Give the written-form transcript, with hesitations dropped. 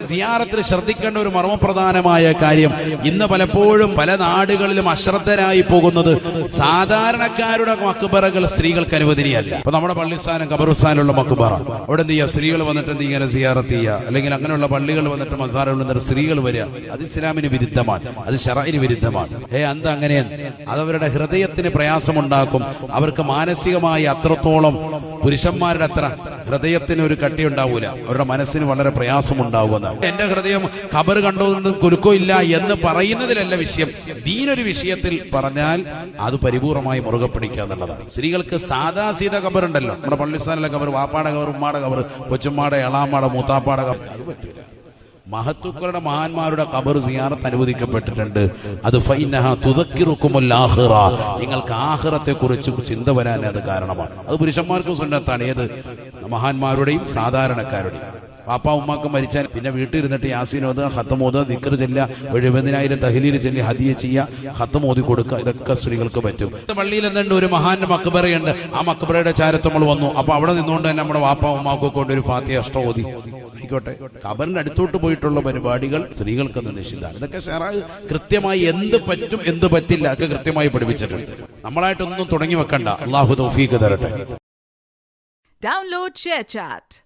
സിയാറത്തിൽ ശ്രദ്ധിക്കേണ്ട ഒരു മർമ്മപ്രധാനമായ കാര്യം, ഇന്ന് പലപ്പോഴും പല നാടുകളിലും അശ്രദ്ധരായി പോകുന്നത് സാധാരണക്കാരുടെ മക്ബറകൾ സ്ത്രീകൾക്ക് അനുവദനീയമല്ല. ഇപ്പൊ നമ്മുടെ പള്ളിസ്ഥാനം ഖബർസ്ഥാനുള്ള മക്ബറ, അവിടെ എന്ത് ചെയ്യുക, സ്ത്രീകൾ വന്നിട്ട് ഇങ്ങനെ സിയാറത്ത് ചെയ്യുക, അല്ലെങ്കിൽ അങ്ങനെയുള്ള പള്ളികൾ വന്നിട്ട് മസാറകളിൽ നിന്നിട്ട് സ്ത്രീകൾ വരിക, അത് ഇസ്ലാമിന് വിരുദ്ധമാണ്, അത് ശറഇന് വിരുദ്ധമാണ്. എന്താ അങ്ങനെയാണ്? അതവരുടെ ഹൃദയത്തിന് പ്രയാസമുണ്ടാക്കും. അവർക്ക് മാനസികമായി അത്രത്തോളം പുരുഷന്മാരുടെ അത്ര ഹൃദയത്തിന് ഒരു കട്ടി ഉണ്ടാവൂല, അവരുടെ മനസ്സിന് വളരെ പ്രയാസമുണ്ടാവുമെന്നാണ്. എന്റെ ഹൃദയം ഖബർ കണ്ടൊന്നും കുലുക്കമില്ല എന്ന് പറയുന്നതിലല്ല വിഷയം. ദീനൊരു വിഷയത്തിൽ പറഞ്ഞാൽ അത് പരിപൂർണമായി മുറുകെ പിടിക്കുക എന്നുള്ളതാണ്. സ്ത്രീകൾക്ക് സാദാ സീത ഖബർ ഉണ്ടല്ലോ, നമ്മുടെ പള്ളിസ്ഥാനിലെ ഖബർ, വാപ്പാടെ ഖബർ, ഉമ്മാടെ ഖബർ, കൊച്ചുമ്മാടെ, എളാമ്മാടെ, മൂത്താപ്പാടെ ഖബർ, അത് പറ്റൂല. മഹത്തുക്കളുടെ മഹാന്മാരുടെ ഖബർ സിയാറത്ത് അനുവദിക്കപ്പെട്ടിട്ടുണ്ട്. അത് ഫൈനഹ തുദക്കിറുക്കുമുൽ ആഖിറ, നിങ്ങൾക്ക് ആഖിറത്തെ കുറിച്ച് ചിന്ത വരാൻ അത് കാരണമാണ്. അത് പുരുഷന്മാർക്ക് സുന്നത്താണ്, ഏത് മഹാന്മാരുടെയും സാധാരണക്കാരുടെയും. പാപ്പ ഉമ്മാക്ക് മരിച്ചാൽ പിന്നെ വീട്ടിൽ ഇരുന്നിട്ട് യാസീനോദ്, ഖത്തമോദ്, ദിക്ർ ചെല്ലുക, 70,000 തഹ്ലീൽ ചൊല്ലി ഹദിയ ചെയ്യുക, ഖത്തമോദി കൊടുക്കുക, ഇതൊക്കെ സ്ത്രീകൾക്ക് പറ്റും. പള്ളിയിൽ എന്തുണ്ട്, ഒരു മഹാന്റെ മക്ബറയുണ്ട്, ആ മക്ബറയുടെ ചാരത്ത് നമ്മൾ വന്നു. അപ്പൊ അവിടെ നിന്നുകൊണ്ട് തന്നെ നമ്മുടെ വാപ്പ ഉമ്മാക്കൊക്കെ കൊണ്ട് ഒരു ഫാത്തിഹ അഷ്ടം ഓതി ആയിക്കോട്ടെ. ഖബറിന്റെ അടുത്തോട്ട് പോയിട്ടുള്ള പരിപാടികൾ സ്ത്രീകൾക്കൊന്ന് നിഷിദ്ധമാണ്. ഇതൊക്കെ ശറഅ് കൃത്യമായി എന്ത് പറ്റും എന്ത് പറ്റില്ല ഒക്കെ കൃത്യമായി പഠിപ്പിച്ചിട്ടുണ്ട്. നമ്മളായിട്ടൊന്നും തുടങ്ങി വെക്കണ്ട. അല്ലാഹു തൗഫീഖ് തരട്ടെ. Download ShareChat.